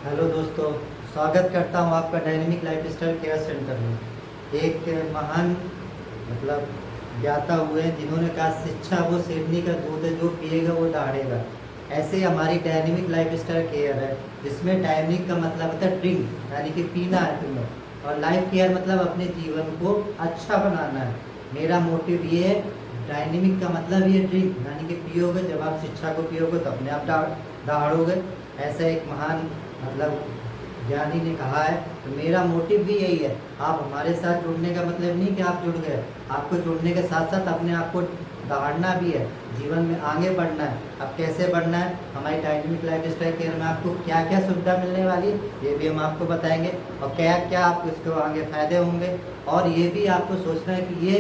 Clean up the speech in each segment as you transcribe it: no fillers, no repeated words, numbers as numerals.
Hello दोस्तों, स्वागत करता हूँ आपका dynamic life style care centre में। एक महान ज्ञाता हुए हैं जिन्होंने कहा शिक्षा वो शेरनी का दूध है, जो पिएगा वो दहाड़ेगा। ऐसे ही हमारी डायनेमिक लाइफ स्टाइल केयर है, जिसमें डायनेमिक का मतलब होता है ड्रिंक, यानी कि पीना है तुम्हें, और लाइफ केयर मतलब अपने जीवन को अच्छा बनाना है। मेरा मोटिव ये है। डायनेमिक का मतलब ये ड्रिंक, यानी कि पियोगे, जब आप शिक्षा को पियोगे तो अपने आप दहाड़ोगे। ऐसा एक महान ज्ञानी ने कहा है। तो मेरा मोटिव भी यही है। आप हमारे साथ जुड़ने का मतलब नहीं कि आप जुड़ गए, आपको जुड़ने के साथ साथ अपने आप को दहाड़ना भी है, जीवन में आगे बढ़ना है। अब कैसे बढ़ना है, हमारी डायनेमिक लाइफ स्टाइल केयर में आपको क्या क्या सुविधा मिलने वाली है ये भी हम आपको बताएंगे, और क्या क्या आपको इसको आगे फायदे होंगे। और ये भी आपको सोचना है कि ये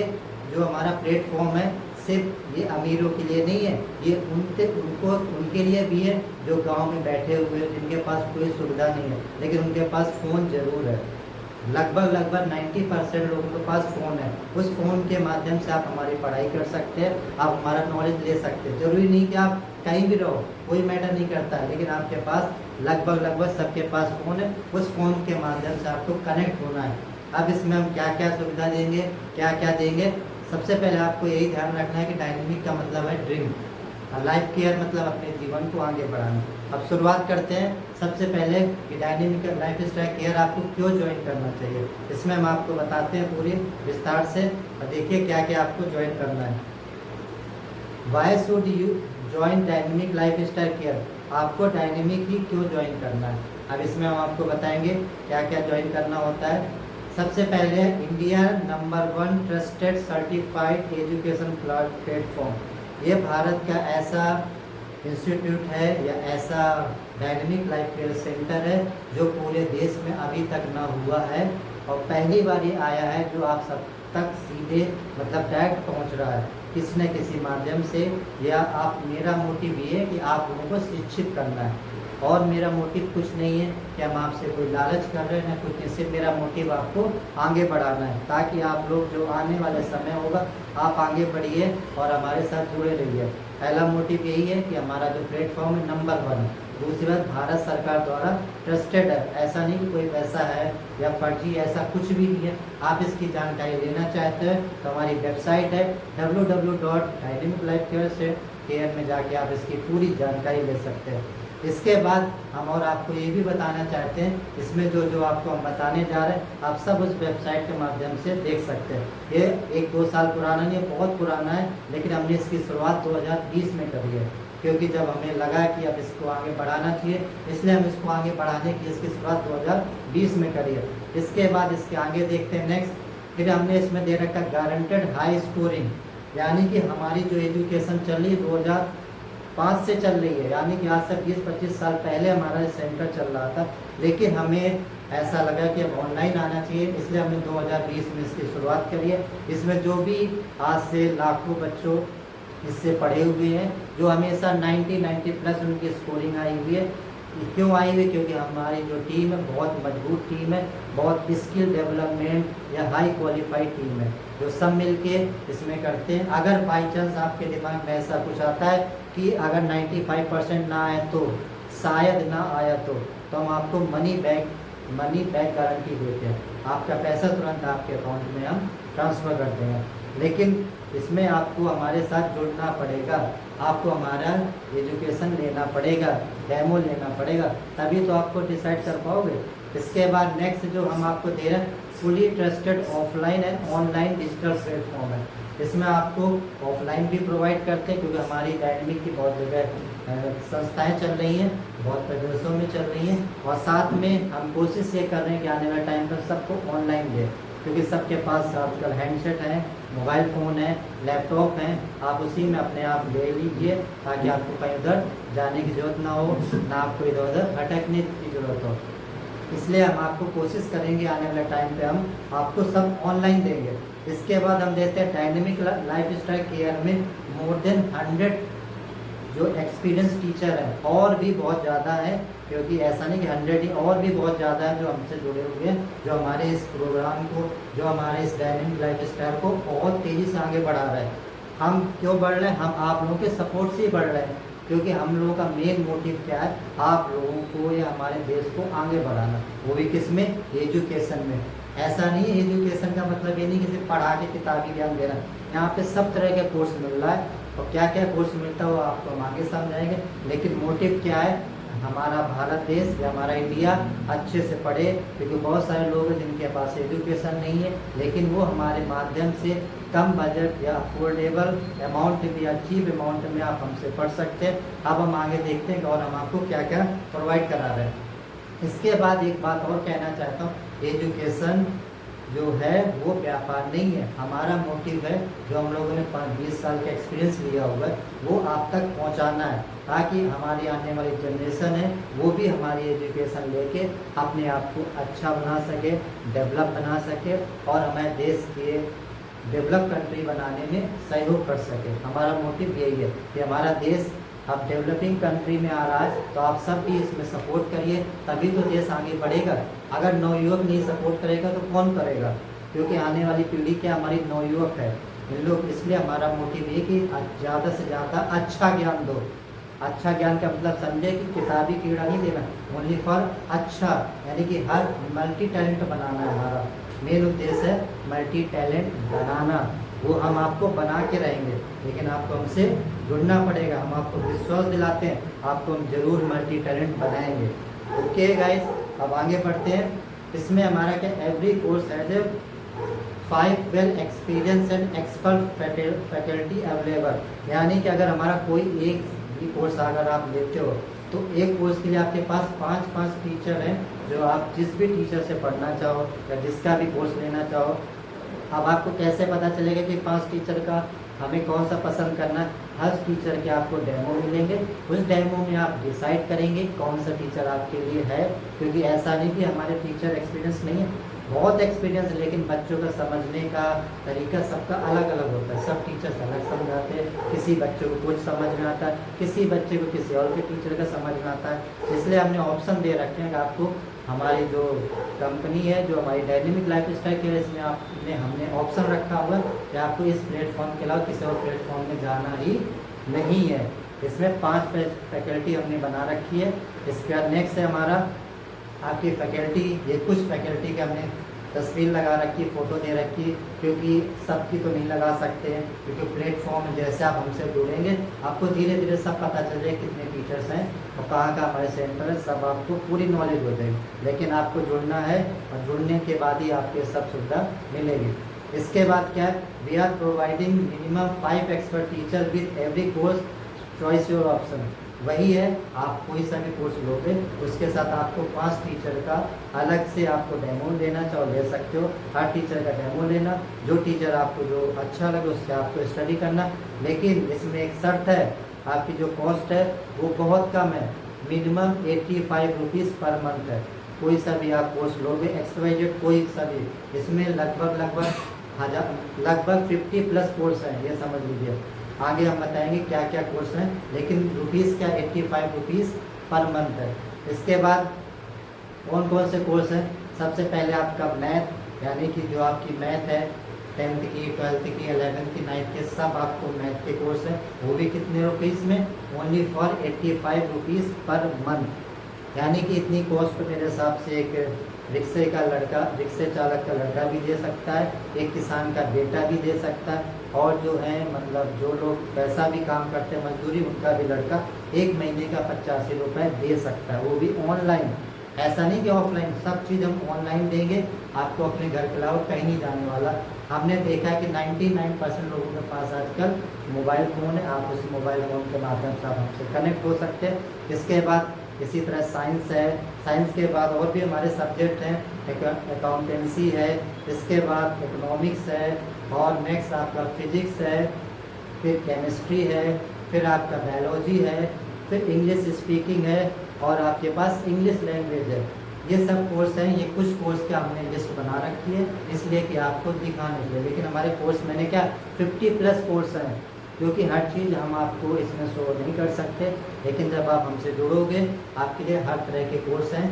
जो हमारा प्लेटफॉर्म है सिर्फ ये अमीरों के लिए नहीं है, ये उनके लिए भी है जो गांव में बैठे हुए हैं, जिनके पास कोई सुविधा नहीं है लेकिन उनके पास फ़ोन ज़रूर है। लगभग 90% लोगों के पास फ़ोन है। उस फ़ोन के माध्यम से आप हमारी पढ़ाई कर सकते हैं, आप हमारा नॉलेज ले सकते हैं। ज़रूरी नहीं कि आप कहीं भी रहो, कोई मैटर नहीं करता है, लेकिन आपके पास लगभग सबके पास फ़ोन है। उस फ़ोन के माध्यम से आपको कनेक्ट होना है। अब इसमें हम क्या क्या सुविधा देंगे, क्या क्या देंगे। सबसे पहले आपको यही ध्यान रखना है कि डायनेमिक का मतलब है ड्रिंक, लाइफ केयर मतलब अपने जीवन को आगे बढ़ाना। अब शुरुआत करते हैं सबसे पहले कि डायनेमिक लाइफ स्टाइल केयर आपको क्यों ज्वाइन करना चाहिए। इसमें हम आपको बताते हैं पूरी विस्तार से, और देखिए क्या क्या आपको ज्वाइन करना है। Why should you join dynamic life style care, आपको डायनेमिक ही क्यों ज्वाइन करना है। अब इसमें हम आपको बताएंगे क्या क्या ज्वाइन करना होता है। सबसे पहले India number 1 trusted certified education platform, ये भारत का ऐसा इंस्टीट्यूट है या ऐसा डायनेमिक लाइफ केयर सेंटर है जो पूरे देश में अभी तक ना हुआ है, और पहली बार ये आया है जो आप सब तक सीधे डायरेक्ट पहुंच रहा है किसी न किसी माध्यम से। या आप, मेरा मोटिव ये है कि आप लोगों को शिक्षित करना है, और मेरा मोटिव कुछ नहीं है कि हम आपसे कोई लालच कर रहे हैं ना कुछ, इससे मेरा मोटिव आपको आगे बढ़ाना है, ताकि आप लोग जो आने वाले समय होगा आप आगे बढ़िए और हमारे साथ जुड़े रहिए। पहला मोटिव यही है कि हमारा जो प्लेटफॉर्म है नंबर 1 है। दूसरी बात, भारत सरकार द्वारा ट्रस्टेड है, ऐसा नहीं कि कोई पैसा है या फर्जी, ऐसा कुछ भी नहीं है। आप इसकी जानकारी लेना चाहते हैं तो हमारी वेबसाइट है www.dynamiclifecareer में जाके आप इसकी पूरी जानकारी ले सकते हैं। इसके बाद हम और आपको ये भी बताना चाहते हैं, इसमें जो जो आपको हम बताने जा रहे हैं आप सब उस वेबसाइट के माध्यम से देख सकते हैं। ये 1-2 साल पुराना नहीं है, बहुत पुराना है, लेकिन हमने इसकी शुरुआत 2020 में करी है, क्योंकि जब हमें लगा कि अब इसको आगे बढ़ाना चाहिए, इसलिए हम इसको आगे बढ़ाने की इसकी शुरुआत 2020 में करी है। इसके बाद इसके आगे देखते हैं नेक्स्ट, फिर हमने इसमें दे रखा गारंटेड हाई स्कोरिंग, यानी कि हमारी जो एजुकेशन चल रही है 2005 से चल रही है, यानी कि आज से 20-25 साल पहले हमारा सेंटर चल रहा था, लेकिन हमें ऐसा लगा कि अब ऑनलाइन आना चाहिए, इसलिए हमने 2020 में इसकी शुरुआत करी है। इसमें जो भी आज से लाखों बच्चों इससे पढ़े हुए हैं, जो हमेशा 90+ उनकी स्कोरिंग आई हुई है। क्यों आई हुई, क्योंकि हमारी जो टीम है बहुत मजबूत टीम है, बहुत स्किल डेवलपमेंट या हाई क्वालिफाइड टीम है, जो सब मिलके इसमें करते हैं। अगर बाई चांस आपके दिमाग में ऐसा कुछ आता है कि अगर 95% ना आए तो, शायद ना आया तो हम आपको मनी बैक गारंटी देते हैं। आपका पैसा तुरंत आपके अकाउंट में हम ट्रांसफ़र करते हैं, लेकिन इसमें आपको हमारे साथ जुड़ना पड़ेगा, आपको हमारा एजुकेशन लेना पड़ेगा, डेमो लेना पड़ेगा, तभी तो आपको डिसाइड कर पाओगे। इसके बाद नेक्स्ट जो हम आपको दे रहे हैं, fully trusted offline and online digital platform है। इसमें आपको ऑफलाइन भी प्रोवाइड करते हैं, क्योंकि हमारी डायनेमिक की बहुत जगह संस्थाएं चल रही हैं, बहुत प्रदेशों में चल रही हैं, और साथ में हम कोशिश ये कर रहे हैं कि आने वाले टाइम पर सबको ऑनलाइन दें, क्योंकि सबके पास आजकल हैंडसेट है, मोबाइल फ़ोन है, लैपटॉप हैं, आप उसी में अपने आप ले लीजिए, ताकि आपको कहीं उधर जाने की ज़रूरत ना हो, ना आपको इधर उधर भटकने की ज़रूरत हो। इसलिए हम आपको कोशिश करेंगे आने वाले टाइम पे हम आपको सब ऑनलाइन देंगे। इसके बाद हम देते हैं डायनेमिक लाइफ स्टाइल केयर में मोर देन 100 जो एक्सपीरियंस टीचर हैं, और भी बहुत ज़्यादा है, क्योंकि ऐसा नहीं कि 100 ही, और भी बहुत ज़्यादा है जो हमसे जुड़े हुए हैं, जो हमारे इस प्रोग्राम को, जो हमारे इस डायनेमिक लाइफ स्टाइल को बहुत तेज़ी से आगे बढ़ा रहे हैं। हम क्यों बढ़ रहे हैं, हम आप लोगों के सपोर्ट से ही बढ़ रहे हैं। क्योंकि हम लोगों का मेन मोटिव क्या है, आप लोगों को या हमारे देश को आगे बढ़ाना, वो भी किस में, एजुकेशन में। ऐसा नहीं है एजुकेशन का मतलब ये नहीं कि सिर्फ पढ़ा के किताबी ज्ञान देना, यहाँ पे सब तरह के कोर्स मिल रहा है, और क्या क्या कोर्स मिलता है वो आपको हम आगे समझाएंगे। लेकिन मोटिव क्या है, हमारा भारत देश या हमारा इंडिया अच्छे से पढ़े, क्योंकि बहुत सारे लोग हैं जिनके पास एजुकेशन नहीं है, लेकिन वो हमारे माध्यम से कम बजट या अफोर्डेबल अमाउंट में या चीप अमाउंट में आप हमसे पढ़ सकते हैं। अब हम आगे देखते हैं और हम आपको क्या क्या प्रोवाइड करा रहे हैं। इसके बाद एक बात और कहना चाहता हूँ, एजुकेशन जो है वो व्यापार नहीं है। हमारा मोटिव है, जो हम लोगों ने 20 साल का एक्सपीरियंस लिया हुआ है, वो आप तक पहुंचाना है, ताकि हमारी आने वाली जनरेशन है वो भी हमारी एजुकेशन लेके अपने आप को अच्छा बना सके, डेवलप बना सके, और हमारे देश के डेवलप कंट्री बनाने में सहयोग कर सके। हमारा मोटिव यही है कि हमारा देश अब डेवलपिंग कंट्री में आ रहा है, तो आप सब भी इसमें सपोर्ट करिए, तभी तो देश आगे बढ़ेगा। अगर नवयुवक नहीं सपोर्ट करेगा तो कौन करेगा, क्योंकि आने वाली पीढ़ी क्या हमारी नवयुवक है इन लोग। इसलिए हमारा मोटिव ये कि ज़्यादा से ज़्यादा अच्छा ज्ञान दो। अच्छा ज्ञान का मतलब समझे कि किताबी कीड़ा नहीं देना, ओनली फॉर अच्छा, यानी कि हर मल्टी टैलेंट बनाना है। हमारा मेन उद्देश्य है मल्टी टैलेंट बनाना, वो हम आपको बना के रहेंगे, लेकिन आपको हमसे जुड़ना पड़ेगा। हम आपको विश्वास दिलाते हैं, आपको हम जरूर मल्टी टैलेंट बनाएंगे। ओके गाइस, अब आगे बढ़ते हैं। इसमें हमारा क्या, every course has a 5 well experience and expert faculty available, यानी कि अगर हमारा कोई एक भी कोर्स अगर आप लेते हो, तो एक कोर्स के लिए आपके पास 5 टीचर हैं, जो आप जिस भी टीचर से पढ़ना चाहो या जिसका भी कोर्स लेना चाहो। अब आपको कैसे पता चलेगा कि 5 टीचर का हमें कौन सा पसंद करना है? हर टीचर के आपको डेमो मिलेंगे, उस डेमो में आप डिसाइड करेंगे कौन सा टीचर आपके लिए है। क्योंकि ऐसा नहीं कि हमारे टीचर एक्सपीरियंस नहीं है, बहुत एक्सपीरियंस, लेकिन बच्चों का समझने का तरीका सबका अलग अलग होता है। सब टीचर्स अलग समझाते हैं, किसी बच्चे को कुछ समझ में आता है, किसी बच्चे को किसी और के टीचर का समझ में आता है। इसलिए हमने ऑप्शन दे रखे हैं कि आपको हमारी जो कंपनी है, जो हमारी डायनेमिक लाइफ स्टाइल के, इसमें आपने हमने ऑप्शन रखा हुआ है कि आपको इस प्लेटफॉर्म के अलावा किसी और प्लेटफॉर्म में जाना ही नहीं है। इसमें 5 फैकल्टी हमने बना रखी है। इसके बाद नेक्स्ट है हमारा आपकी फैकल्टी। ये कुछ फैकल्टी के हमने तस्वीर लगा रखी, फ़ोटो दे रखी, क्योंकि सबकी तो नहीं लगा सकते हैं, क्योंकि प्लेटफॉर्म जैसे आप हमसे जुड़ेंगे आपको धीरे धीरे सब पता चल जाए कितने टीचर्स हैं और कहाँ का हमारे सेंटर है, सब आपको पूरी नॉलेज हो जाएगी। लेकिन आपको जुड़ना है, और जुड़ने के बाद ही आपको सब सुविधा मिलेगी। इसके बाद क्या है, we are providing minimum 5 expert teacher with every course, choice your option. वही है, आप कोई सा भी कोर्स लोगे उसके साथ आपको 5 टीचर का अलग से आपको डेमो लेना चाहो ले सकते हो। हर टीचर का डेमो लेना, जो टीचर आपको जो अच्छा लगे उससे आपको स्टडी करना। लेकिन इसमें एक शर्त है, आपकी जो कॉस्ट है वो बहुत कम है, मिनिमम 85 रुपीज़ पर मंथ है। कोई सा भी आप कोर्स लोगे XYZ कोई सा भी, इसमें लगभग 50+ कोर्स हैं, ये समझ लीजिए। आगे हम बताएंगे क्या क्या कोर्स हैं, लेकिन रुपीज़ क्या 85 रुपीज़ पर मंथ है। इसके बाद कौन कौन से कोर्स हैं, सबसे पहले आपका मैथ, यानी कि जो आपकी मैथ है 10th की, 12th की, 11th की, 9th के, सब आपको मैथ के कोर्स हैं। वो भी कितने रुपीज़ में, only for 85 rupees per month. यानी कि इतनी कॉस्ट मेरे हिसाब से एक रिक्शे चालक का लड़का भी दे सकता है, एक किसान का बेटा भी दे सकता है, और जो है मतलब जो लोग पैसा भी काम करते हैं मजदूरी, उनका भी लड़का 1 महीने का 85 रुपये दे सकता है, वो भी ऑनलाइन। ऐसा नहीं कि ऑफलाइन, सब चीज़ हम ऑनलाइन देंगे आपको अपने घर के अलावा कहीं नहीं जाने वाला। हमने देखा है कि 99% लोगों के पास आजकल मोबाइल फ़ोन है, आप उस मोबाइल फ़ोन के माध्यम से आप हमसे कनेक्ट हो सकते हैं। इसके बाद इसी तरह साइंस है, साइंस के बाद और भी हमारे सब्जेक्ट हैं, अकाउंटेंसी है, इसके बाद इकोनॉमिक्स है, और नेक्स्ट आपका फिजिक्स है, फिर केमिस्ट्री है, फिर आपका बायोलॉजी है, फिर इंग्लिश स्पीकिंग है, और आपके पास इंग्लिश लैंग्वेज है। ये सब कोर्स हैं, ये कुछ कोर्स का हमने लिस्ट बना रखी है इसलिए कि आपको दिखाने के लिए। लेकिन हमारे कोर्स मैंने क्या 50+ कोर्स हैं, क्योंकि हर चीज़ हम आपको इसमें शो नहीं कर सकते। लेकिन जब आप हमसे जुड़ोगे आपके लिए हर तरह के कोर्स हैं,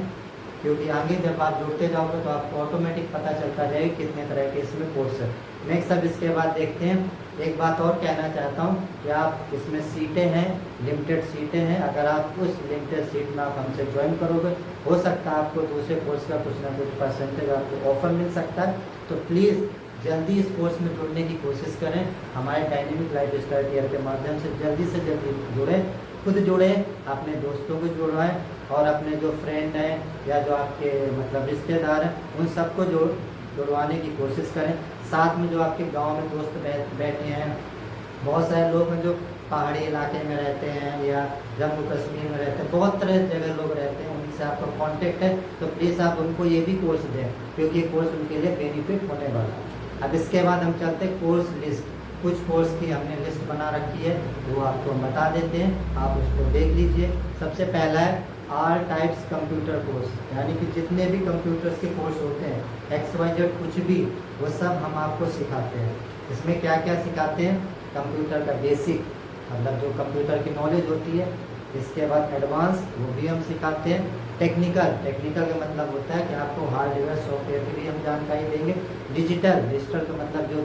क्योंकि आगे जब आप जुड़ते जाओगे तो आपको ऑटोमेटिक पता चलता जाएगा कितने तरह के इसमें कोर्स है। नेक्स्ट अब इसके बाद देखते हैं एक बात और कहना चाहता हूँ कि आप इसमें सीटें हैं, लिमिटेड सीटें हैं। अगर आप उस लिमिटेड सीट में आप हमसे ज्वाइन करोगे, हो सकता है आपको दूसरे कोर्स का कुछ ना कुछ परसेंटेज आपको ऑफर मिल सकता है। तो प्लीज़ जल्दी इस कोर्स में जुड़ने की कोशिश करें। हमारे डायनेमिक लाइफ स्टाइल केयर के माध्यम से जल्दी जुड़ें, खुद जुड़ें, अपने दोस्तों को जुड़वाएं और अपने जो फ्रेंड हैं या जो आपके मतलब रिश्तेदार हैं उन सबको जुड़वाने की कोशिश करें। साथ में जो आपके गांव में दोस्त बैठे हैं, बहुत सारे लोग हैं जो पहाड़ी इलाके में रहते हैं या जम्मू कश्मीर में रहते हैं, बहुत तरह जगह लोग रहते हैं, उनसे आपका कांटेक्ट है तो प्लीज़ आप उनको ये भी कोर्स दें, क्योंकि ये कोर्स उनके लिए बेनिफिट होने वाला है। अब इसके बाद हम चलते हैं कोर्स लिस्ट। कुछ कोर्स की हमने लिस्ट बना रखी है, वो आपको हम बता देते हैं, आप उसको देख लीजिए। सबसे पहला है ऑल टाइप्स कंप्यूटर कोर्स, यानी कि जितने भी कंप्यूटर्स के कोर्स होते हैं, XYZ कुछ भी, वो सब हम आपको सिखाते हैं। इसमें क्या क्या सिखाते हैं? कंप्यूटर का बेसिक, मतलब जो कंप्यूटर की नॉलेज होती है। इसके बाद एडवांस, वो भी हम सिखाते हैं। टेक्निकल का मतलब होता है कि आपको हार्डवेयर सॉफ्टवेयर की भी हम जानकारी देंगे। डिजिटल का मतलब जो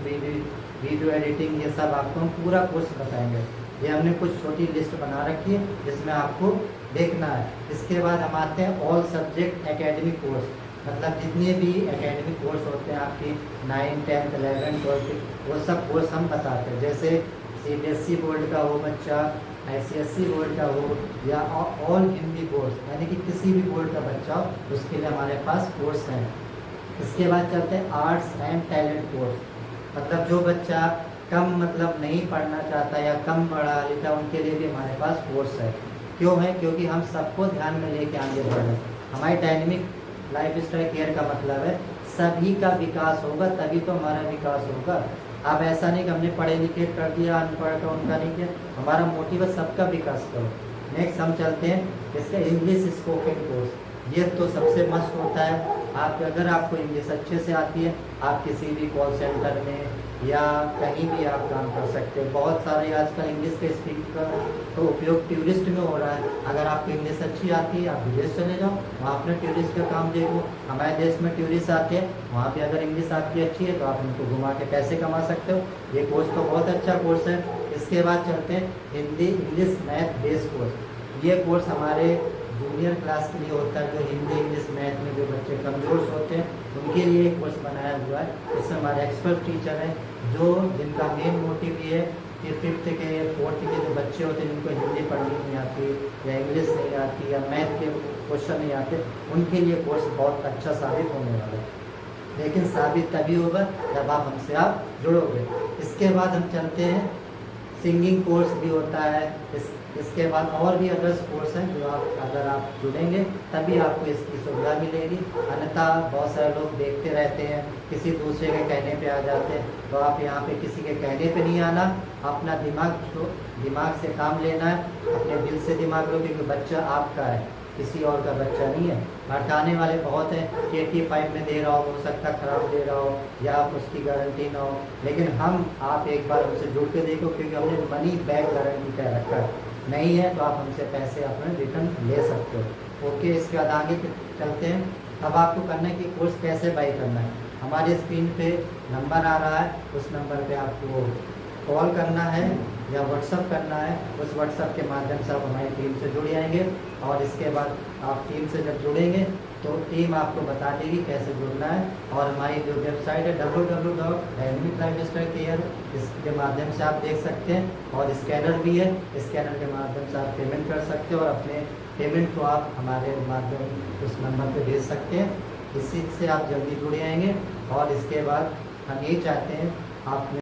वीडियो एडिटिंग, ये सब आपको हम पूरा कोर्स बताएंगे। ये हमने कुछ छोटी लिस्ट बना रखी है जिसमें आपको देखना है। इसके बाद हम आते हैं ऑल सब्जेक्ट एकेडमिक कोर्स, मतलब जितने भी एकेडमिक कोर्स होते हैं आपकी 9, 10, 11, 12, वो सब कोर्स हम बताते हैं। जैसे CBSE बोर्ड का हो बच्चा, ICSE बोर्ड का हो या ऑल हिंदी कोर्स, यानी कि किसी भी बोर्ड का बच्चा हो, उसके लिए हमारे पास कोर्स हैं। इसके बाद चलते हैं आर्ट्स एंड टैलेंट कोर्स, मतलब जो बच्चा कम मतलब नहीं पढ़ना चाहता या कम पढ़ा लिखा, उनके लिए भी हमारे पास कोर्स है। क्यों है? क्योंकि हम सबको ध्यान में लेके आगे बढ़ रहे हैं। हमारी डायनेमिक लाइफ स्टाइल केयर का मतलब है सभी का विकास होगा, तभी तो हमारा विकास होगा। अब ऐसा नहीं कि हमने पढ़े लिखे कर दिया, अनपढ़ का उनका नहीं किया, हमारा मोटिव है सबका विकास करो। नेक्स्ट हम चलते हैं इसका इंग्लिश स्पोकन कोर्स। ये तो सबसे मस्त होता है। आप अगर आपको इंग्लिश अच्छे से आती है, आप किसी भी कॉल सेंटर में या कहीं भी आप काम कर सकते हो। बहुत सारे आजकल इंग्लिश के स्पीकर का उपयोग टूरिस्ट में हो रहा है। अगर आपको इंग्लिश अच्छी आती है, आप विदेश चले जाओ, वहाँ अपने टूरिस्ट का काम देखो। हमारे देश में टूरिस्ट आते हैं, वहाँ पे अगर इंग्लिश आपकी अच्छी है तो आप उनको घुमा के पैसे कमा सकते हो। ये कोर्स तो बहुत अच्छा कोर्स है। इसके बाद चलते हैं Hindi English math base course. ये कोर्स हमारे जूनियर क्लास के लिए होता है, जो हिंदी इंग्लिश मैथ में जो बच्चे कमज़ोर होते हैं उनके लिए एक कोर्स बनाया हुआ है। इसमें हमारे एक्सपर्ट टीचर हैं जिनका मेन मोटिव ये है कि 5th के 4th के जो बच्चे होते हैं जिनको हिंदी पढ़नी नहीं आती या इंग्लिश नहीं आती या मैथ के क्वेश्चन नहीं आते, उनके लिए कोर्स बहुत अच्छा साबित होने वाला है। लेकिन साबित तभी होगा जब आप हमसे जुड़ोगे। इसके बाद हम चलते हैं सिंगिंग कोर्स भी होता है। इसके बाद और भी अदर्स कोर्स हैं जो अगर आप जुड़ेंगे तभी आपको इसकी सुविधा मिलेगी। अन्यथा बहुत सारे लोग देखते रहते हैं, किसी दूसरे के कहने पे आ जाते हैं। तो आप यहाँ पे किसी के कहने पे नहीं आना, अपना दिमाग से काम लेना है, अपने दिल से दिमाग लो, क्योंकि बच्चा आपका है, किसी और का बच्चा नहीं है। भटकाने वाले बहुत हैं कि 85 में दे रहा हो सकता ख़राब दे रहा हो या आप उसकी गारंटी ना हो। लेकिन आप एक बार हमसे जुड़ के देखो, क्योंकि हमने मनी बैक गारंटी कह रखा है। नहीं है तो आप हमसे पैसे अपने रिटर्न ले सकते हो। ओके, इसके बाद आगे चलते हैं। अब आपको करना है कि कोर्स कैसे बाई करना है। हमारे स्क्रीन पे नंबर आ रहा है, उस नंबर पे आपको कॉल करना है या व्हाट्सअप करना है। उस व्हाट्सअप के माध्यम से आप हमारी टीम से जुड़ जाएंगे और इसके बाद आप टीम से जब जुड़ेंगे तो टीम आपको बता देगी कैसे जुड़ना है। और हमारी जो वेबसाइट है www.dynamiclifestyle.care, इसके माध्यम से आप देख सकते हैं। और स्कैनर भी है, स्कैनर के माध्यम से आप पेमेंट कर सकते हो और अपने पेमेंट को आप हमारे माध्यम उस नंबर पर भेज सकते हैं। इसी से आप जल्दी जुड़ जाएंगे। और इसके बाद हम यही चाहते हैं आप